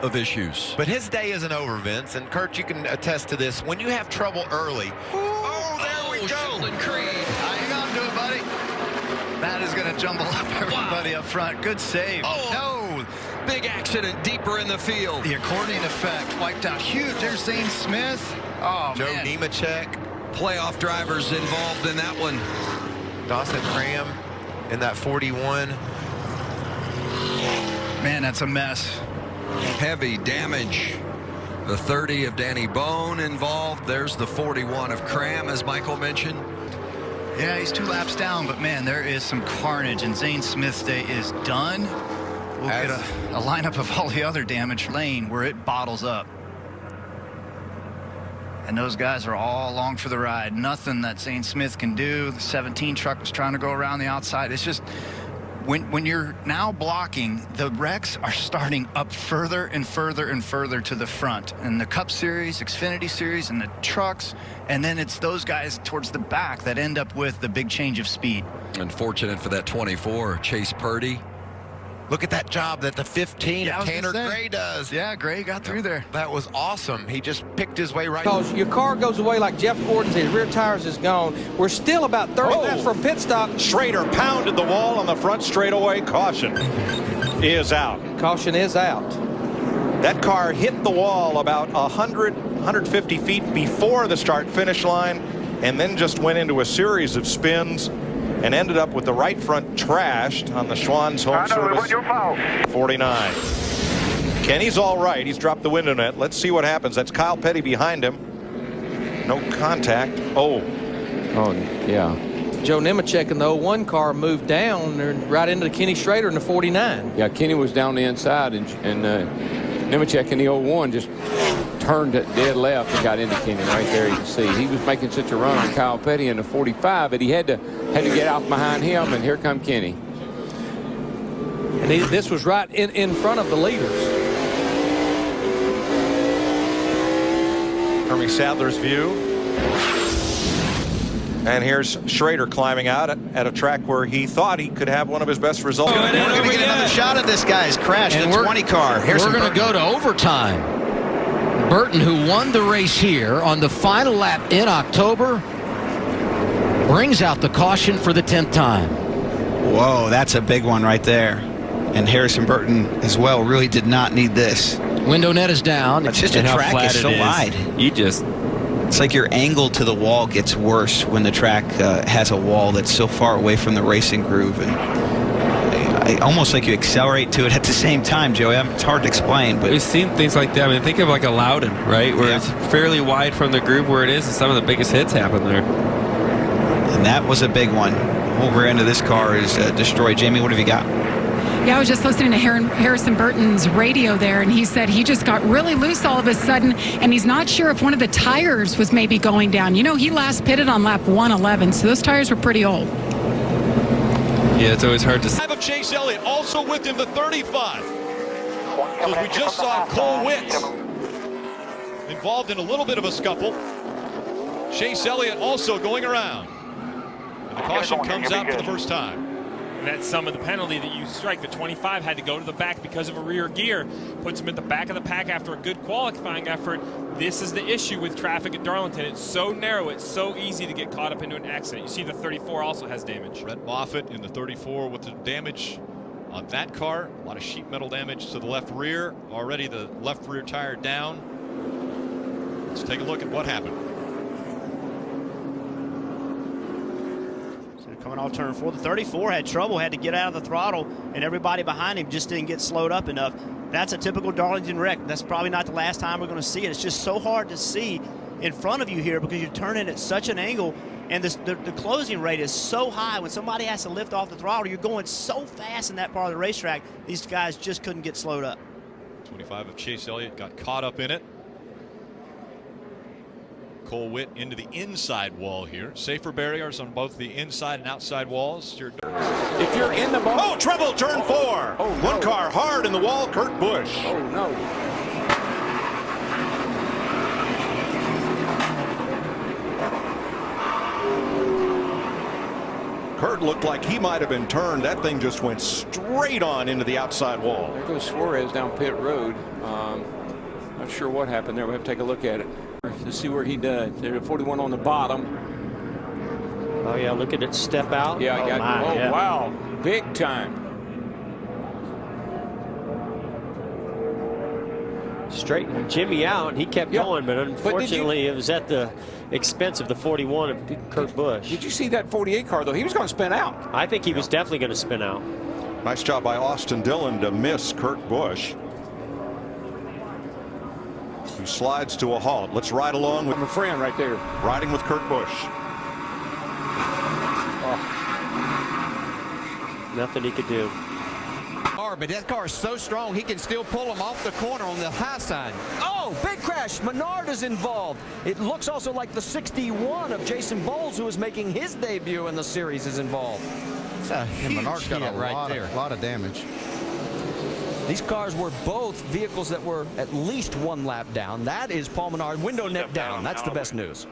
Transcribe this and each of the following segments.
of issues. But his day isn't over, Vince. And Kurt, you can attest to this. When you have trouble early, there we go. Sheldon Creed. Hang on to it, buddy. That is going to jumble up everybody up front. Good save. Oh, no. Big accident deeper in the field. The accordion effect wiped out huge. There's Zane Smith. Oh, Joe man. Nemechek. Playoff drivers involved in that one. Dawson Cram in that 41. Man, that's a mess. Heavy damage. The 30 of Danny Bone involved. There's the 41 of Cram, as Michael mentioned. Yeah, he's 2 laps down, but man, there is some carnage, and Zane Smith's day is done. We'll get a lineup of all the other damage lane where it bottles up. And those guys are all along for the ride. Nothing that Zane Smith can do. The 17 truck was trying to go around the outside. It's just, when you're now blocking, the wrecks are starting up further and further and further to the front. And the Cup Series, Xfinity Series, and the trucks, and then it's those guys towards the back that end up with the big change of speed. Unfortunate for that 24, Chase Purdy. Look at that job that the 15 of Tanner Gray does. Yeah, Gray got through there. That was awesome. He just picked his way right. Because your car goes away like Jeff Gordon's, his rear tires is gone. We're still about 30 laps from pit stop. Schrader pounded the wall on the front straightaway. Caution is out. Caution is out. That car hit the wall about 150 feet before the start-finish line, and then just went into a series of spins and ended up with the right front trashed on the Schwann's home service 49. Kenny's all right. He's dropped the window net. Let's see what happens. That's Kyle Petty behind him. No contact. Oh, yeah. Joe Nemechek in the 01 car moved down right into Kenny Schrader in the 49. Yeah, Kenny was down the inside, and Nemechek in the 01 just turned dead left and got into Kenny right there. You can see he was making such a run on Kyle Petty in the 45 that he had to get out behind him, and here come Kenny. And this was right in front of the leaders. Hermie Sadler's view. And here's Schrader climbing out at a track where he thought he could have one of his best results. We're going to get another shot at this guy's crash. The 20 car. We're going to go to overtime. Burton, who won the race here on the final lap in October, brings out the caution for the 10th time. Whoa, that's a big one right there. And Harrison Burton as well really did not need this. Window net is down. It's just a track is so wide. It's like your angle to the wall gets worse when the track has a wall that's so far away from the racing groove. And almost like you accelerate to it at the same time, Joey. It's hard to explain, but we've seen things like that. I mean, think of like a Loudon, right, where it's fairly wide from the groove where it is, and some of the biggest hits happen there. And that was a big one. The whole rear end of this car is destroyed. Jamie, what have you got? Yeah, I was just listening to Harrison Burton's radio there, and he said he just got really loose all of a sudden, and he's not sure if one of the tires was maybe going down. You know, he last pitted on lap 111, so those tires were pretty old. Yeah, it's always hard to see. Of Chase Elliott, also with him the 35. So we just saw Cole Witt involved in a little bit of a scuffle. Chase Elliott also going around. And the caution comes out for the first time. And that's some of the penalty that you strike. The 25 had to go to the back because of a rear gear. Puts him at the back of the pack after a good qualifying effort. This is the issue with traffic at Darlington. It's so narrow, it's so easy to get caught up into an accident. You see the 34 also has damage. Brett Moffitt in the 34 with the damage on that car. A lot of sheet metal damage to the left rear. Already the left rear tire down. Let's take a look at what happened. Coming off turn 4, the 34 had trouble, had to get out of the throttle, and everybody behind him just didn't get slowed up enough. That's a typical Darlington wreck. That's probably not the last time we're going to see it. It's just so hard to see in front of you here because you're turning at such an angle, and the closing rate is so high. When somebody has to lift off the throttle, you're going so fast in that part of the racetrack, these guys just couldn't get slowed up. 25 of Chase Elliott got caught up in it. Cole Witt into the inside wall here. Safer barriers on both the inside and outside walls. If you're in the ball. Oh, trouble, turn 4. Oh, no. One car hard in the wall, Kurt Busch. Oh, no. Kurt looked like he might have been turned. That thing just went straight on into the outside wall. There goes Suarez down pit road. Not sure what happened there. We have to take a look at it to see where he does. There's a 41 on the bottom. Oh, yeah, look at it step out. Yeah, yeah. Wow, big time. Straightened Jimmy out, and he kept going, but unfortunately it was at the expense of the 41 of Kurt Busch. Did you see that 48 car, though? He was going to spin out. I think he was definitely going to spin out. Nice job by Austin Dillon to miss Kurt Busch, who slides to a halt. Let's ride along with I'm a friend right there. Riding with Kurt Busch. Nothing he could do. But that car is so strong he can still pull him off the corner on the high side. Oh, big crash. Menard is involved. It looks also like the 61 of Jason Bowles, who is making his debut in the series, is involved. It's a huge Menard's got hit a lot of damage. These cars were both vehicles that were at least one lap down. That is Paul Menard, window net down. That's the best news.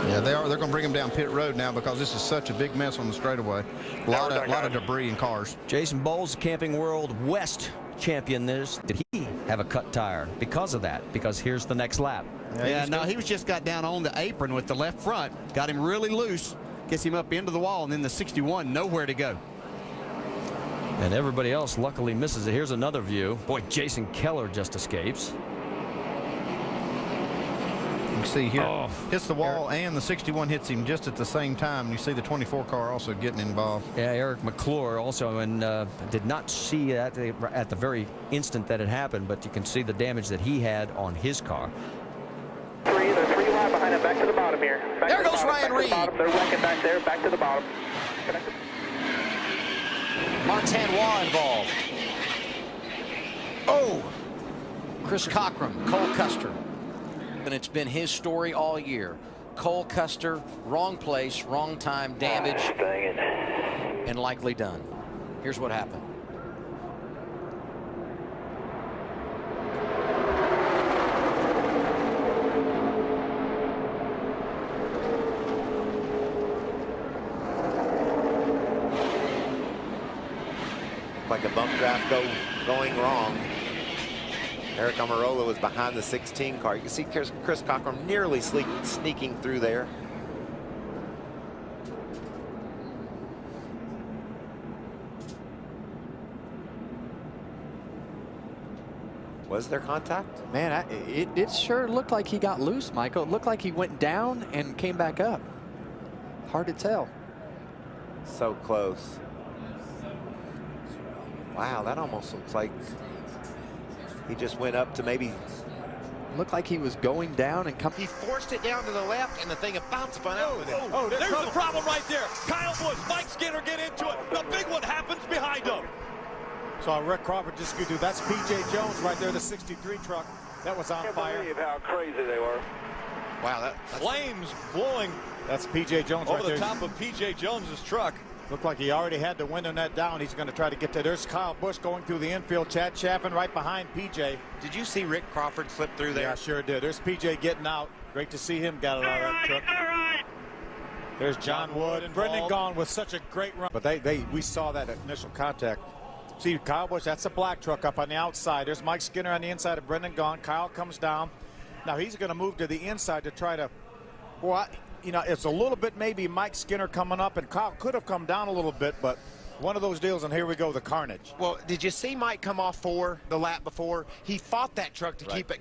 Yeah, they are. They're going to bring him down pit road now because this is such a big mess on the straightaway. A lot of debris in cars. Jason Bowles, Camping World West champion. Did he have a cut tire because of that? Because here's the next lap. Yeah, no, he was just got down on the apron with the left front. Got him really loose. Gets him up into the wall, and then the 61, nowhere to go. And everybody else luckily misses it. Here's another view. Boy, Jason Keller just escapes. You can see here, hits the wall, and the 61 hits him just at the same time. You see the 24 car also getting involved. Yeah, Eric McClure also, and did not see that at the very instant that it happened, but you can see the damage that he had on his car. They're three wide behind him, back to the bottom here. There goes Ryan Reed. They're wrecking back there, back to the bottom. Martin involved. Oh, Chris Cockrum, Cole Custer. And it's been his story all year. Cole Custer, wrong place, wrong time, damage, and likely done. Here's what happened. Like a bump draft going wrong. Eric Almirola was behind the 16 car. You can see Chris Cockrum nearly sneaking through there. Was there contact? Man, it sure looked like he got loose, Michael. It looked like he went down and came back up. Hard to tell. So close. Wow, that almost looks like he just went up to maybe. Looked like he was going down and coming. He forced it down to the left, and the thing about spun out with him. Oh, there's the problem right there. Kyle Busch, Mike Skinner get into it. The big one happens behind him. So Rick Crawford just could do. That's P.J. Jones right there, the 63 truck. That was on fire. I can't believe how crazy they were. Wow, that's flames blowing. That's P.J. Jones over right there. the top of P.J. Jones's truck. Looked like he already had the window net down. He's going to try to get to. There's Kyle Busch going through the infield. Chad Chaffin right behind P.J. Did you see Rick Crawford slip through there? Yeah, sure did. There's P.J. getting out. Great to see him got out of that truck. There's John Wood and Brendan Gaughan with such a great run. But we saw that initial contact. See Kyle Busch, that's a black truck up on the outside. There's Mike Skinner on the inside of Brendan Gaughan. Kyle comes down. Now he's going to move to the inside to try to, well, you know, it's a little bit maybe Mike Skinner coming up, and Kyle could have come down a little bit, but one of those deals, and here we go, the carnage. Well, did you see Mike come off the lap before? He fought that truck to keep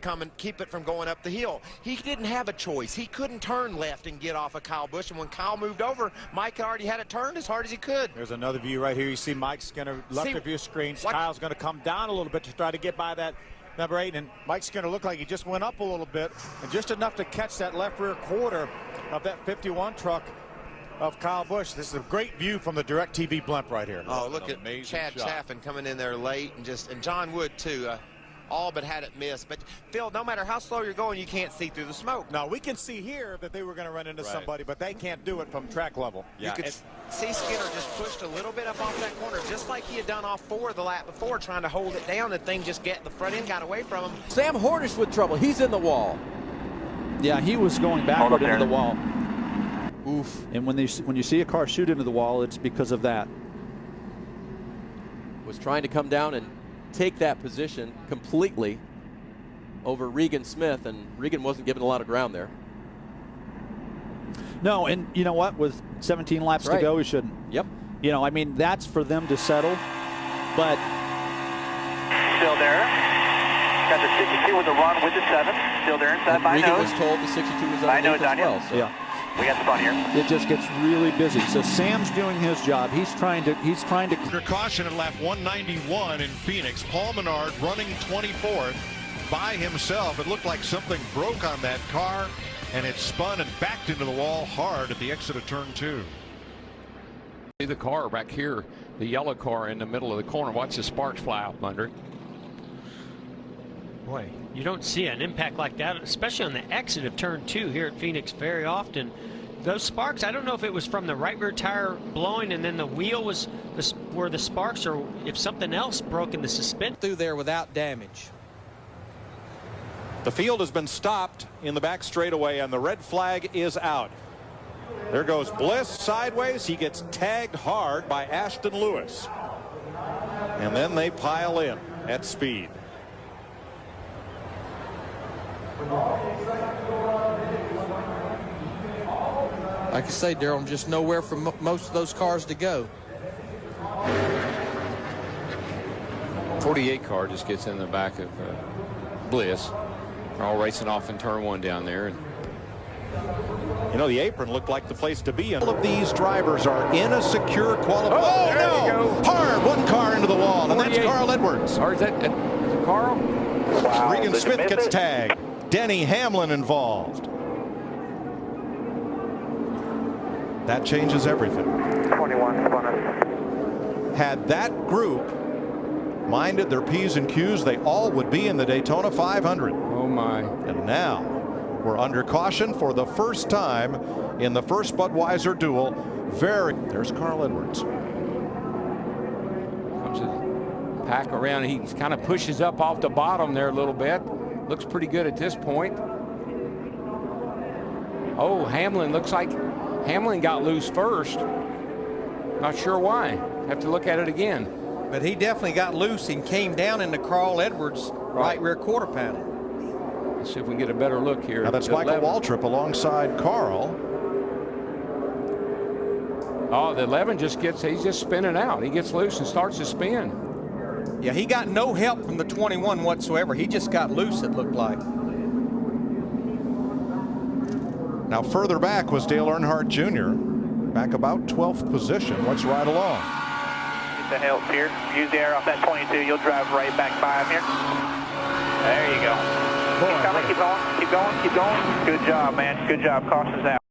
it from going up the hill. He didn't have a choice. He couldn't turn left and get off of Kyle Busch, and when Kyle moved over, Mike already had it turned as hard as he could. There's another view right here. You see Mike Skinner left of your screen. Kyle's going to come down a little bit to try to get by that number 8, and Mike Skinner looked like he just went up a little bit, and just enough to catch that left rear quarter of that 51 truck of Kyle Busch. This is a great view from the DirecTV blimp right here. Oh, look at Chad Chaffin coming in there late, and John Wood too. All but had it missed. But Phil, no matter how slow you're going, you can't see through the smoke. Now we can see here that they were going to run into somebody, but they can't do it from track level. You could see Skinner just pushed a little bit up off that corner, just like he had done off 4 the lap before, trying to hold it down. The thing just the front end got away from him. Sam Hornish with trouble. He's in the wall. Yeah, he was going backward into the wall. Oof. And when you see a car shoot into the wall, it's because of that. Was trying to come down and take that position completely over Regan Smith, and Regan wasn't given a lot of ground there. No, and you know what? With 17 laps to go, he shouldn't. Yep. You know, I mean, that's for them to settle. But still there. Got the 62 with the run with the 7. Still there inside by Regan nose. was told the 62 was By underneath nose as on well. you. So. yeah, we got spun here. it just gets really busy. So Sam's doing his job. He's trying to. Under caution at lap 191 in Phoenix. Paul Menard running 24th by himself. It looked like something broke on that car, and it spun and backed into the wall hard at the exit of turn 2. See the car back here, the yellow car in the middle of the corner. Watch the sparks fly out under it. Boy, you don't see an impact like that, especially on the exit of turn 2 here at Phoenix very often. Those sparks, I don't know if it was from the right rear tire blowing and then the wheel was where the sparks, or if something else broke in the suspension. Through there without damage. The field has been stopped in the back straightaway, and the red flag is out. There goes Bliss sideways. He gets tagged hard by Ashton Lewis. And then they pile in at speed. Like I say, Darrell, just nowhere for most of those cars to go. 48 car just gets in the back of Bliss. They're all racing off in turn 1 down there. And you know, the apron looked like the place to be. All of these drivers are in a secure qualification. Oh, there no! you go. Hard, one car into the wall, and that's Carl Edwards. Or is it Carl? Wow. Regan Smith gets tagged. Denny Hamlin involved. That changes everything. 21 spun us. Had that group minded their P's and Q's, they all would be in the Daytona 500. Oh, my. And now we're under caution for the first time in the first Budweiser duel. There's Carl Edwards. Comes the pack around. He kind of pushes up off the bottom there a little bit. Looks pretty good at this point. Oh, Hamlin, looks like Hamlin got loose first. Not sure why. Have to look at it again. But he definitely got loose and came down into Carl Edwards' right rear quarter panel. Let's see if we can get a better look here. Now that's Michael Waltrip alongside Carl. Oh, the 11 just gets, he's just spinning out. He gets loose and starts to spin. Yeah, he got no help from the 21 whatsoever. He just got loose, it looked like. Now further back was Dale Earnhardt Jr. Back about 12th position. Let's ride along. Get the help here. Use the air off that 22. You'll drive right back by him here. There you go. Keep coming, keep going, keep going, keep going. Good job, man. Good job. Caution's out.